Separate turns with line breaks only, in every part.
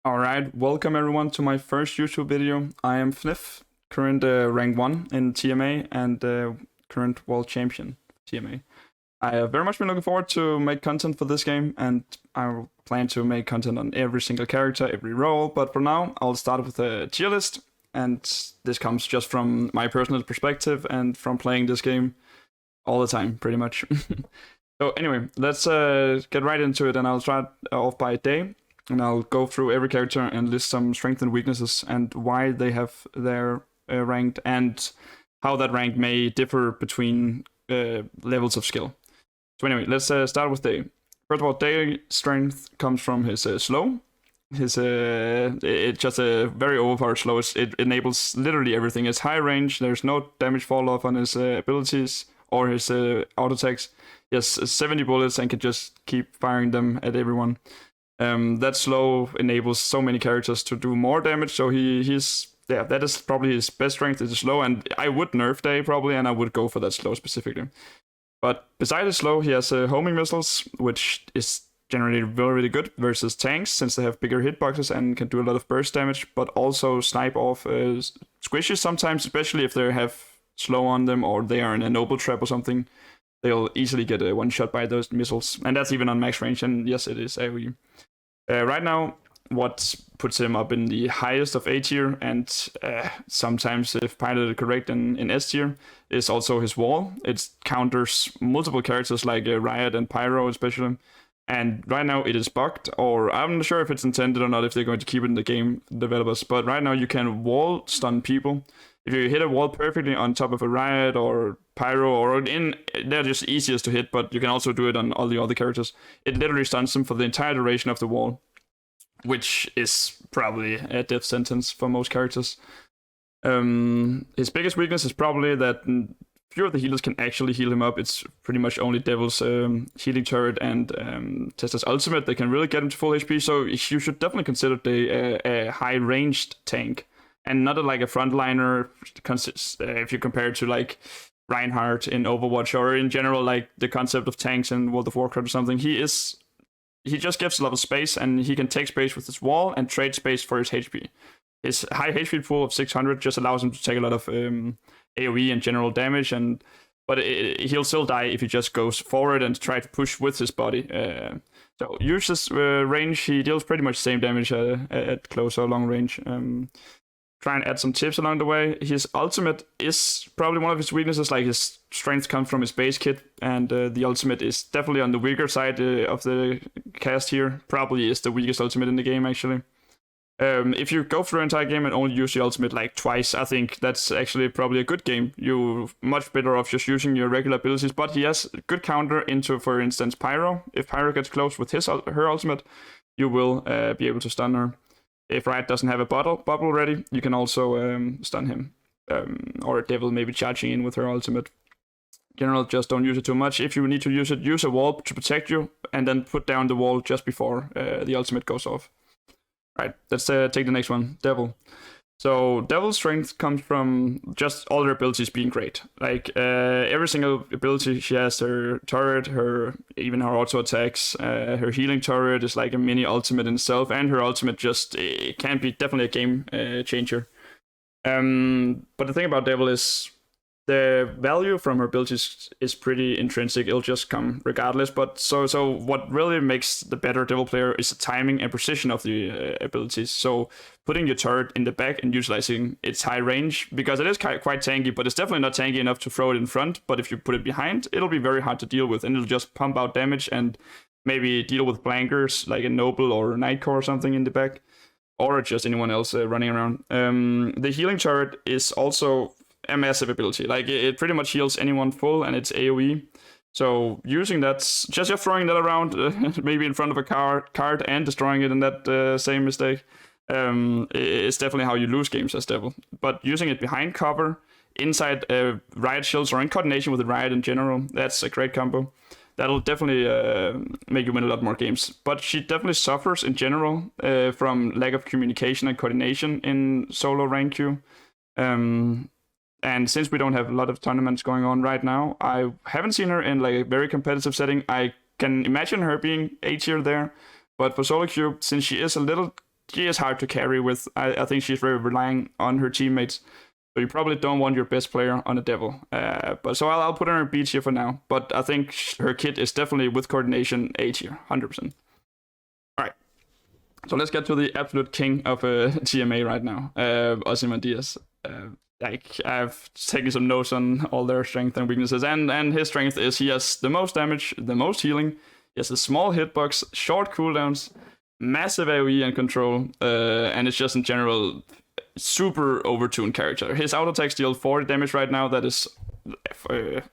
Alright, welcome everyone to my first YouTube video. I am Fnif, current rank 1 in TMA and current world champion TMA. I have very much been looking forward to make content for this game, and I plan to make content on every single character, every role, but for now I'll start with a tier list, and this comes just from my personal perspective and from playing this game all the time, pretty much. So anyway, let's get right into it, and I'll start off by day. And I'll go through every character and list some strengths and weaknesses and why they have their ranked and how that rank may differ between levels of skill. So anyway, let's start with Day. First of all, Day strength comes from his slow. It's just a very overpowered slow. It enables literally everything. It's high range. There's no damage fall off on his abilities or his auto attacks. He has 70 bullets and can just keep firing them at everyone. That slow enables so many characters to do more damage, so that is probably his best strength, is slow, and I would nerf Day probably, and I would go for that slow specifically. But besides his slow, he has homing missiles, which is generally really good versus tanks, since they have bigger hitboxes and can do a lot of burst damage, but also snipe off squishes sometimes, especially if they have slow on them or they are in a noble trap or something. They'll easily get one shot by those missiles, and that's even on max range, and yes, it is AoE. Right now, what puts him up in the highest of A tier, and sometimes, if piloted correct, in S tier, is also his wall. It counters multiple characters like Riot and Pyro especially, and right now it is bugged, or I'm not sure if it's intended or not, if they're going to keep it in the game, developers, but right now you can wall stun people. If you hit a wall perfectly on top of a Riot or Pyro, they're just easiest to hit, but you can also do it on all the other characters. It literally stuns them for the entire duration of the wall, which is probably a death sentence for most characters. His biggest weakness is probably that few of the healers can actually heal him up. It's pretty much only Devil's healing turret and Tesla's ultimate that can really get him to full HP, so you should definitely consider a high-ranged tank, and not like a frontliner, if you compare it to like Reinhardt in Overwatch, or in general like the concept of tanks in World of Warcraft or something. He just gives a lot of space, and he can take space with his wall and trade space for his HP. His high HP pool of 600 just allows him to take a lot of AoE and general damage, but he'll still die if he just goes forward and try to push with his body. So use this range, he deals pretty much the same damage at close or long range. Try and add some tips along the way. His ultimate is probably one of his weaknesses, like his strength comes from his base kit, and the ultimate is definitely on the weaker side of the cast here. Probably is the weakest ultimate in the game, actually. If you go through the entire game and only use the ultimate like twice, I think that's actually probably a good game. You're much better off just using your regular abilities, but he has a good counter into, for instance, Pyro. If Pyro gets close with her ultimate, you will be able to stun her. If Riot doesn't have a bubble ready, you can also stun him. Or a Devil maybe charging in with her ultimate. General, just don't use it too much. If you need to use it, use a wall to protect you, and then put down the wall just before the ultimate goes off. Right, let's take the next one, Devil. So Devil's strength comes from just all her abilities being great. Like every single ability she has, her turret, even her auto attacks, her healing turret is like a mini ultimate in itself, and her ultimate just it can be definitely a game changer. But the thing about Devil is the value from her abilities is pretty intrinsic. It'll just come regardless. But so what really makes the better Devil player is the timing and precision of the abilities. So putting your turret in the back and utilizing its high range, because it is quite tanky, but it's definitely not tanky enough to throw it in front. But if you put it behind, it'll be very hard to deal with, and it'll just pump out damage and maybe deal with flankers like a Noble or a Nightcore or something in the back, or just anyone else running around. The healing turret is also a massive ability. Like it pretty much heals anyone full, and it's AoE. So using that, just throwing that around, maybe in front of a card and destroying it in that same mistake, is definitely how you lose games as Devil. But using it behind cover, inside Riot shields, or in coordination with the Riot in general, that's a great combo. That'll definitely make you win a lot more games. But she definitely suffers in general from lack of communication and coordination in solo rank queue. And since we don't have a lot of tournaments going on right now, I haven't seen her in like a very competitive setting. I can imagine her being A tier there, but for solo queue, since she is a little she is hard to carry with. I think she's very relying on her teammates. So you probably don't want your best player on a devil. But so I'll put her in B tier for now. But I think her kit is definitely with coordination A tier, 100%. All right. So let's get to the absolute king of TMA right now, Ozymandias. Like I've taken some notes on all their strengths and weaknesses, and his strength is he has the most damage, the most healing. He has a small hitbox, short cooldowns, massive AoE and control, and it's just in general super overtuned character. His auto attacks deal 40 damage right now. That is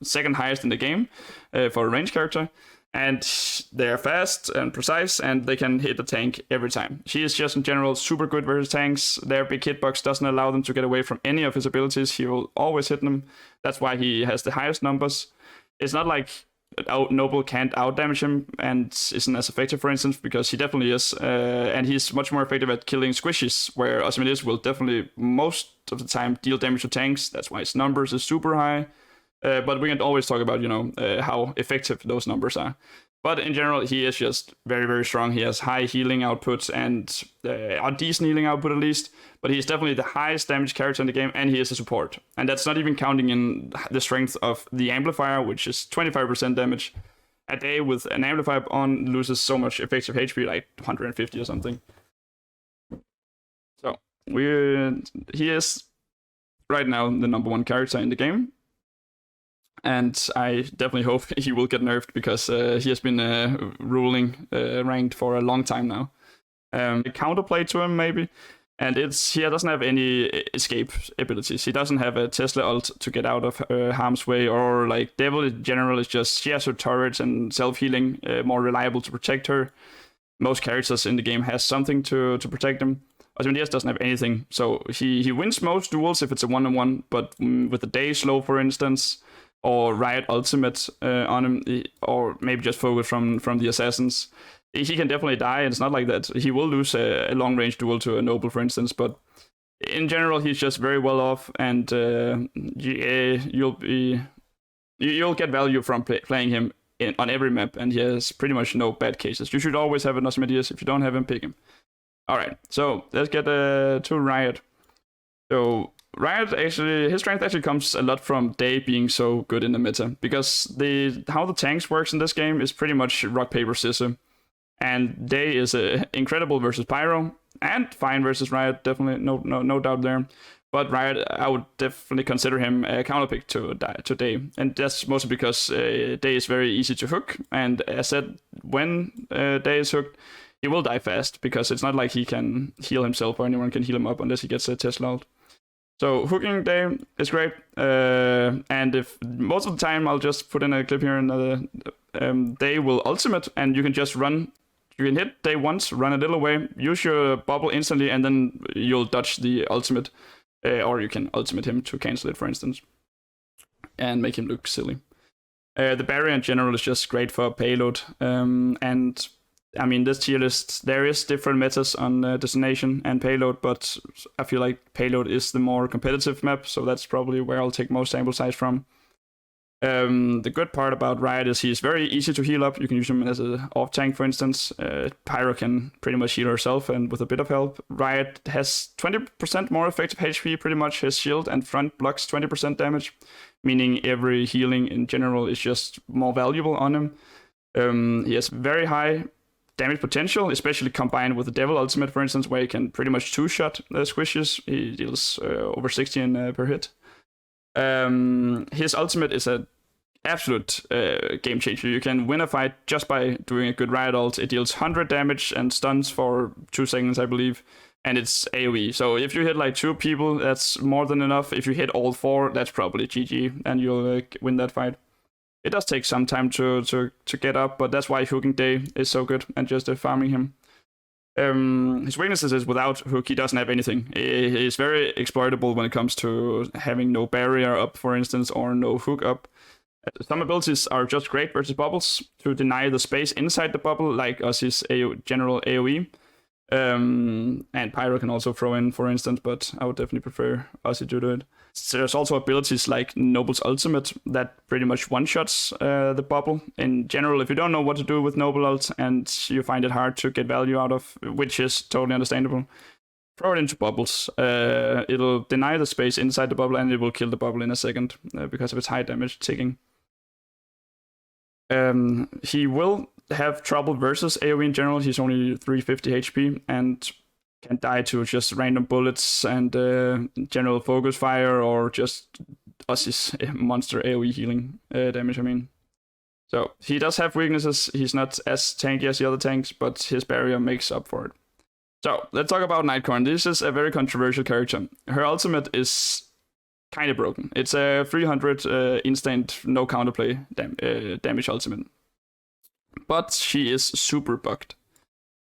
second highest in the game for a range character. And they're fast and precise, and they can hit the tank every time. She is just in general super good versus tanks. Their big hitbox doesn't allow them to get away from any of his abilities. He will always hit them. That's why he has the highest numbers. It's not like Noble can't outdamage him and isn't as effective, for instance, because he definitely is. And he's much more effective at killing squishies, where Ozymandias will definitely most of the time deal damage to tanks. That's why his numbers is super high. But we can always talk about, how effective those numbers are. But in general, he is just very, very strong. He has high healing output and a decent healing output at least. But he's definitely the highest damage character in the game, and he is a support. And that's not even counting in the strength of the amplifier, which is 25% damage. A day with an amplifier on loses so much effective HP, like 150 or something. So he is right now the number one character in the game. And I definitely hope he will get nerfed because he has been ruling ranked for a long time now. Counterplay to him maybe, and he doesn't have any escape abilities. He doesn't have a Tesla ult to get out of harm's way, or like Devil in general is just she has her turrets and self-healing more reliable to protect her. Most characters in the game has something to protect them. Ozymandias doesn't have anything, so he wins most duels if it's a 1-on-1, but with the day slow, for instance, or Riot Ultimate on him, or maybe just focus from the assassins, he can definitely die, and it's not like that. He will lose a long-range duel to a Noble, for instance, but in general, he's just very well off, and you'll get value from playing him on every map, and he has pretty much no bad cases. You should always have an Ozymandias. If you don't have him, pick him. Alright, so let's get to Riot. So Riot actually, his strength actually comes a lot from Day being so good in the meta, because how the tanks works in this game is pretty much rock paper scissors, and Day is incredible versus Pyro and fine versus Riot, definitely no doubt there. But Riot, I would definitely consider him a counterpick to Day, and that's mostly because Day is very easy to hook, and as said, when Day is hooked, he will die fast because it's not like he can heal himself or anyone can heal him up unless he gets a Tesla ult. So hooking Day is great, and if most of the time I'll just put in a clip here, and Day will ultimate, and you can just run. You can hit Day once, run a little away, use your bubble instantly, and then you'll dodge the ultimate, or you can ultimate him to cancel it, for instance, and make him look silly. The barrier in general is just great for payload, and I mean, this tier list, there is different metas on destination and payload, but I feel like payload is the more competitive map, so that's probably where I'll take most sample size from. The good part about Riot is he's very easy to heal up. You can use him as an off tank, for instance. Pyro can pretty much heal herself, and with a bit of help. Riot has 20% more effective HP, pretty much. His shield and front blocks 20% damage, meaning every healing in general is just more valuable on him. He has very high damage potential, especially combined with the Devil Ultimate, for instance, where he can pretty much two-shot squishes. He deals over 60 per hit. His ultimate is an absolute game changer. You can win a fight just by doing a good Riot ult. It deals 100 damage and stuns for 2 seconds, I believe, and it's AoE. So if you hit like 2 people, that's more than enough. If you hit all 4, that's probably GG, and you'll win that fight. It does take some time to get up, but that's why hooking Day is so good, and just farming him. His weaknesses is without hook, he doesn't have anything. He is very exploitable when it comes to having no barrier up, for instance, or no hook up. Some abilities are just great versus bubbles to deny the space inside the bubble, like Ozzy's general AoE. And Pyro can also throw in, for instance, but I would definitely prefer Ozzy to do it. There's also abilities like Noble's Ultimate that pretty much one-shots the bubble. In general, if you don't know what to do with Noble ult and you find it hard to get value out of, which is totally understandable, throw it into bubbles. It'll deny the space inside the bubble and it will kill the bubble in a second because of its high damage ticking. He will have trouble versus AoE in general. He's only 350 HP and can die to just random bullets and general focus fire or just Ozzy's monster AoE healing damage, I mean. So he does have weaknesses. He's not as tanky as the other tanks, but his barrier makes up for it. So let's talk about Nightcorn. This is a very controversial character. Her ultimate is kind of broken. It's a 300 instant no counterplay damage ultimate. But she is super bugged.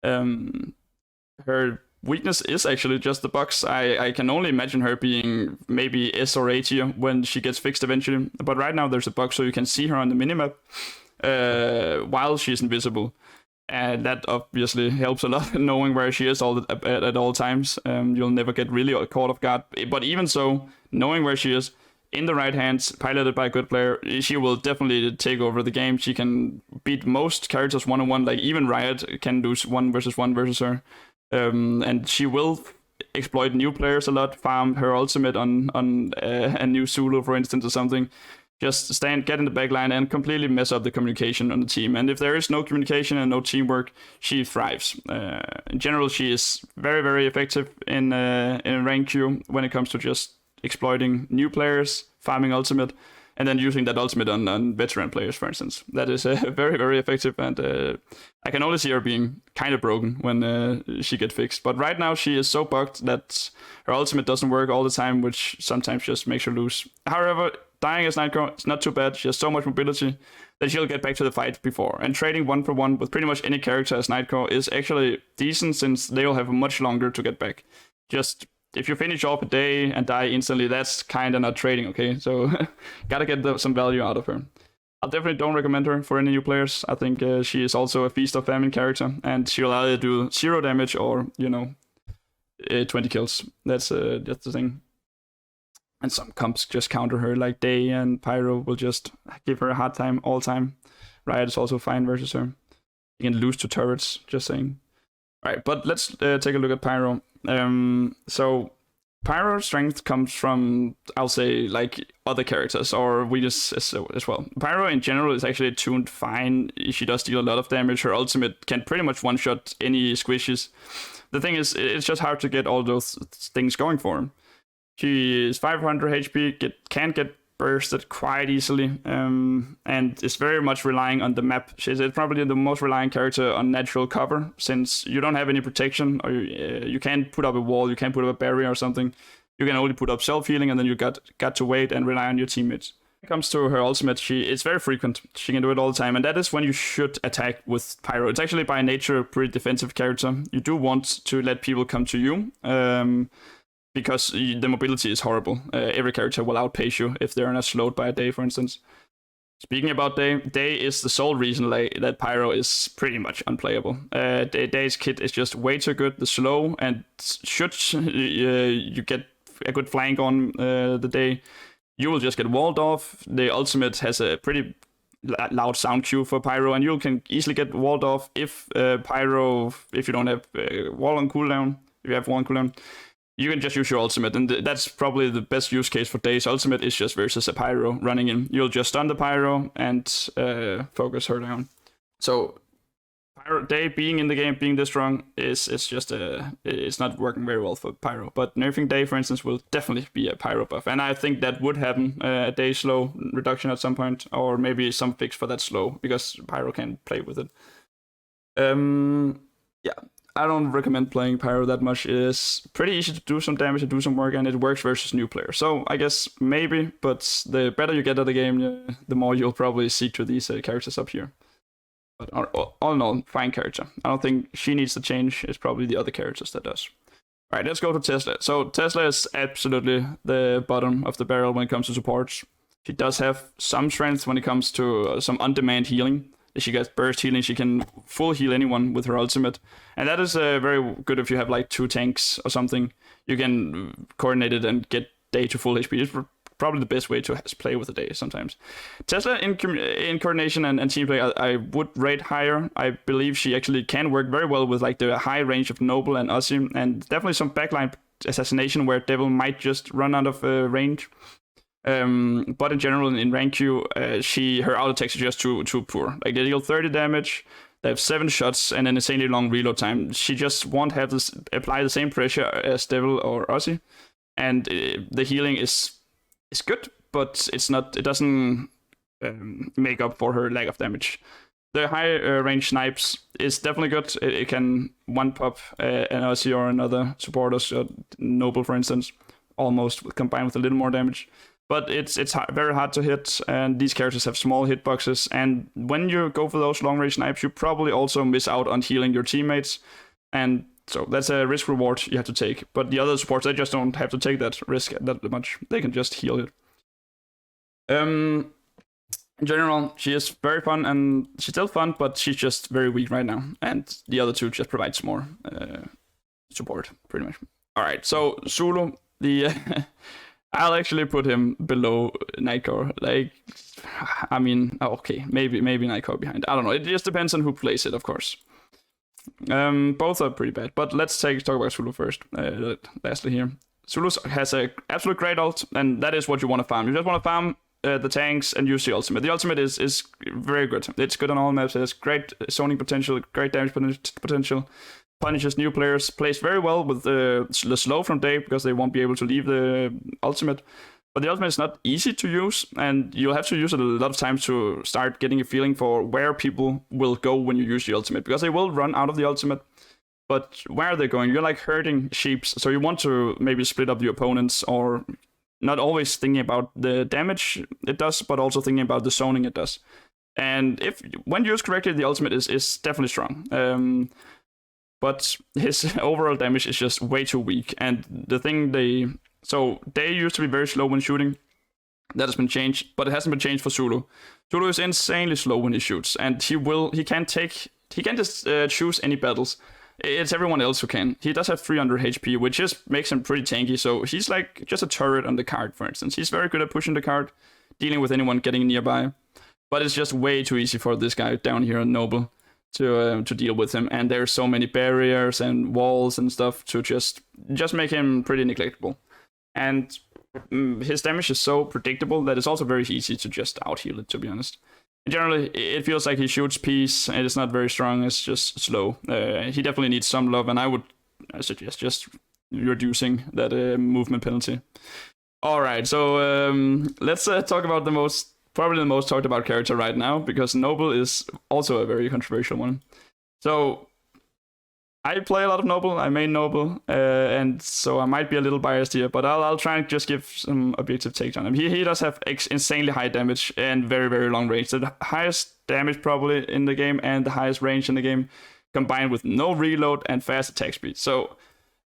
Her weakness is actually just the bugs. I can only imagine her being maybe S or A tier when she gets fixed eventually. But right now there's a bug so you can see her on the minimap while she's invisible. And that obviously helps a lot, knowing where she is at all times. You'll never get really caught off guard. But even so, knowing where she is, in the right hands, piloted by a good player, she will definitely take over the game. She can beat most characters one-on-one, like even Riot can do 1 versus 1 versus her. And she will exploit new players a lot, farm her ultimate on a new Zulu, for instance, or something. Just get in the backline and completely mess up the communication on the team. And if there is no communication and no teamwork, she thrives. In general, she is very, very effective in rank queue when it comes to just exploiting new players, farming ultimate, and then using that ultimate on veteran players, for instance. That is very, very effective, and I can only see her being kind of broken when she gets fixed. But right now, she is so bugged that her ultimate doesn't work all the time, which sometimes just makes her lose. However, dying as Nightcrawler is not too bad. She has so much mobility that she'll get back to the fight before. And trading 1-for-1 with pretty much any character as Nightcrawler is actually decent, since they'll have much longer to get back. Just if you finish off a day and die instantly, that's kind of not trading, okay? So gotta get some value out of her. I definitely don't recommend her for any new players. I think she is also a Feast of Famine character, and she'll either do 0 damage or, 20 kills. That's the thing. And some comps just counter her, like Day and Pyro will just give her a hard time all time. Riot is also fine versus her. You can lose to turrets, just saying. Alright, but let's take a look at Pyro. So Pyro's strength comes from, I'll say, like other characters or weakness as well. Pyro in general is actually tuned fine. She does deal a lot of damage. Her ultimate can pretty much one-shot any squishes. The thing is, it's just hard to get all those things going for him. She is 500 HP, can get bursted quite easily, and is very much relying on the map. She's probably the most reliant character on natural cover, since you don't have any protection, or you can't put up a wall, you can't put up a barrier or something. You can only put up self-healing, and then you got to wait and rely on your teammates. When it comes to her ultimate, it's very frequent. She can do it all the time, and that is when you should attack with Pyro. It's actually by nature a pretty defensive character. You do want to let people come to you, because the mobility is horrible. Every character will outpace you if they're not slowed by a Day, for instance. Speaking about Day is the sole reason that Pyro is pretty much unplayable. Day's kit is just way too good. The slow, and should you get a good flank on the Day, you will just get walled off. The ultimate has a pretty loud sound cue for Pyro, and you can easily get walled off if Pyro, if you don't have wall on cooldown, if you have wall on cooldown, you can just use your ultimate, and that's probably the best use case for Day's ultimate is just versus a Pyro running in. You'll just stun the Pyro and focus her down. So Day being in the game, being this strong, is just it's not working very well for Pyro. But nerfing Day, for instance, will definitely be a Pyro buff, and I think that would happen, a Day slow reduction at some point, or maybe some fix for that slow, because Pyro can play with it. Yeah. I don't recommend playing Pyro that much. It is pretty easy to do some damage and do some work, and it works versus new players. So I guess maybe, but the better you get at the game, the more you'll probably seek to these characters up here. But all in all, fine character. I don't think she needs to change. It's probably the other characters that does. Alright, let's go to Tesla. So Tesla is absolutely the bottom of the barrel when it comes to supports. She does have some strength when it comes to some on-demand healing. She gets burst healing. She can full heal anyone with her ultimate, and that is very good if you have like 2 tanks or something. You can coordinate it and get Day to full HP. It's probably the best way to play with a Day sometimes. Tesla in coordination and team play, I would rate higher. I believe she actually can work very well with like the high range of Noble and Ozzy, and definitely some backline assassination where Devil might just run out of range. But in general, in rank Q, her auto attacks are just too poor. Like they deal 30 damage, they have 7 shots, and an insanely long reload time. She just won't have this apply the same pressure as Devil or Ozzy, and the healing is good, but it's not. It doesn't make up for her lack of damage. The high range snipes is definitely good. It can one pop an Ozzy or another supporter, so Noble for instance, almost combined with a little more damage. But it's very hard to hit, and these characters have small hitboxes. And when you go for those long range snipes, you probably also miss out on healing your teammates, and so that's a risk reward you have to take. But the other supports, they just don't have to take that risk that much. They can just heal it. In general, she is very fun, and she's still fun, but she's just very weak right now. And the other 2 just provides more support, pretty much. All right, so Zulu, I'll actually put him below Nightcore. Like, I mean, okay, maybe Nightcore behind. I don't know. It just depends on who plays it, of course. Both are pretty bad, but let's talk about Zulu first. Lastly here, Zulu has a absolute great ult, and that is what you want to farm. You just want to farm the tanks and use the ultimate. The ultimate is very good. It's good on all maps. It has great zoning potential, great damage potential. Punishes new players, plays very well with the slow from Day because they won't be able to leave the ultimate. But the ultimate is not easy to use, and you'll have to use it a lot of times to start getting a feeling for where people will go when you use the ultimate, because they will run out of the ultimate. But where are they going? You're like herding sheep, so you want to maybe split up the opponents, or not always thinking about the damage it does, but also thinking about the zoning it does. And when used correctly, the ultimate is definitely strong. But his overall damage is just way too weak. And the thing Day used to be very slow when shooting. That has been changed, but it hasn't been changed for Zulu. Zulu is insanely slow when he shoots, and he can't just choose any battles. It's everyone else who can. He does have 300 HP, which just makes him pretty tanky. So he's like just a turret on the card, for instance. He's very good at pushing the card, dealing with anyone getting nearby. But it's just way too easy for this guy down here on Noble to deal with him, and there's so many barriers and walls and stuff to just make him pretty neglectable. And his damage is so predictable that it's also very easy to just out heal it, to be honest. Generally, it feels like he shoots peace, and it's not very strong, it's just slow. He definitely needs some love, and I suggest just reducing that movement penalty. Alright, so let's talk about probably the most talked about character right now, because Noble is also a very controversial one. So I play a lot of Noble, I main Noble, and so I might be a little biased here, but I'll try and just give some objective takes on him. He does have insanely high damage and very, very long range. The highest damage probably in the game and the highest range in the game, combined with no reload and fast attack speed. So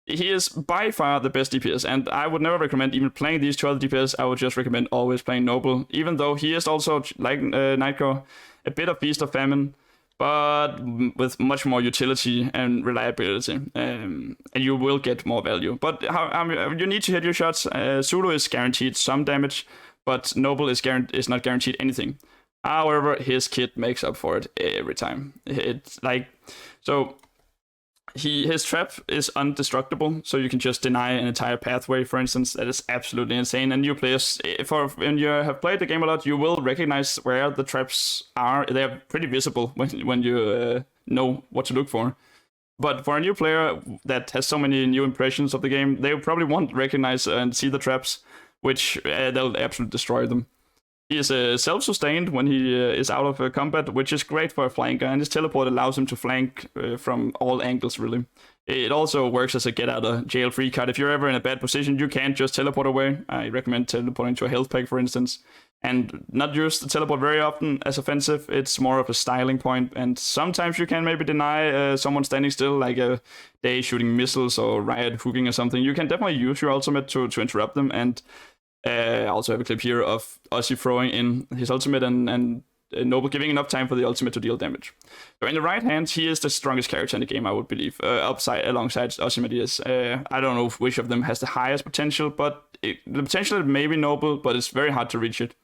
he is by far the best DPS, and I would never recommend even playing these 2 other DPS. I would just recommend always playing Noble, even though he is also, like Nightcore, a bit of Feast of Famine, but with much more utility and reliability, and you will get more value. But you need to hit your shots. Zulu is guaranteed some damage, but Noble is not guaranteed anything. However, his kit makes up for it every time. It's like, so his trap is indestructible, so you can just deny an entire pathway, for instance. That is absolutely insane. And new players, when you have played the game a lot, you will recognize where the traps are. They are pretty visible when you know what to look for. But for a new player that has so many new impressions of the game, they probably won't recognize and see the traps, which they'll absolutely destroy them. He is self-sustained when he is out of combat, which is great for a flanker, and his teleport allows him to flank from all angles, really. It also works as a get-out-of-jail-free card. If you're ever in a bad position, you can't just teleport away. I recommend teleporting to a health pack, for instance, and not use the teleport very often as offensive. It's more of a styling point, and sometimes you can maybe deny someone standing still, like a Day shooting missiles or Riot hooking or something. You can definitely use your ultimate to interrupt them, and I also have a clip here of Ozzy throwing in his ultimate and Noble giving enough time for the ultimate to deal damage. So in the right hand, he is the strongest character in the game, I would believe, alongside Ozymandias. I don't know which of them has the highest potential, but the potential may be Noble, but it's very hard to reach it.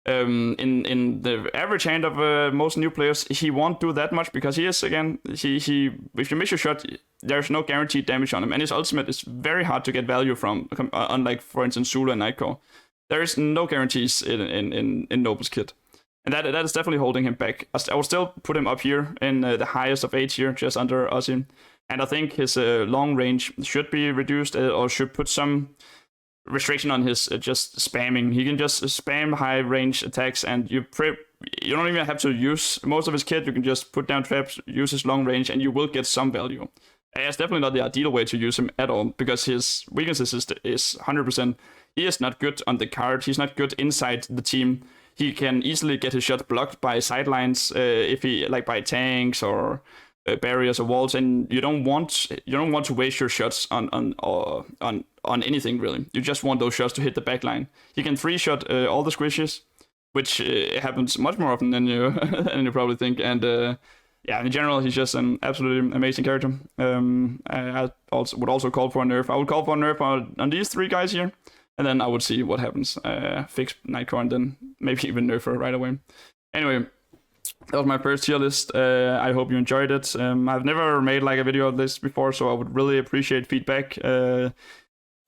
In the average hand of most new players, he won't do that much because he is, again, he if you miss your shot, there's no guaranteed damage on him, and his ultimate is very hard to get value from, unlike, for instance, Zulu and Nightcore. There is no guarantees in Noble's kit. And that is definitely holding him back. I will still put him up here in the highest of 8 here, just under Ozzy. And I think his long range should be reduced, or should put some restriction on his just spamming. He can just spam high range attacks, and you don't even have to use most of his kit. You can just put down traps, use his long range, and you will get some value. It's definitely not the ideal way to use him at all, because his weaknesses is 100%. He is not good on the card. He's not good inside the team. He can easily get his shot blocked by sidelines, if he, like, by tanks or barriers or walls, and you don't want to waste your shots on anything really. You just want those shots to hit the backline. He can 3-shot all the squishes, which happens much more often than you than you probably think. And yeah, in general, he's just an absolutely amazing character. I would also call for a nerf. I would call for a nerf on these 3 guys here, and then I would see what happens. Fix Nightcore and then maybe even nerf her right away. Anyway, that was my first tier list. I hope you enjoyed it. I've never made like a video of this before, so I would really appreciate feedback.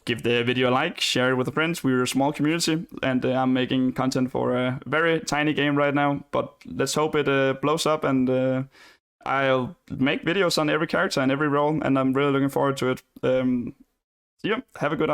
Give the video a like, share it with a friend. We're a small community, and I'm making content for a very tiny game right now, but let's hope it blows up, and I'll make videos on every character and every role, and I'm really looking forward to it. See ya. Have a good night.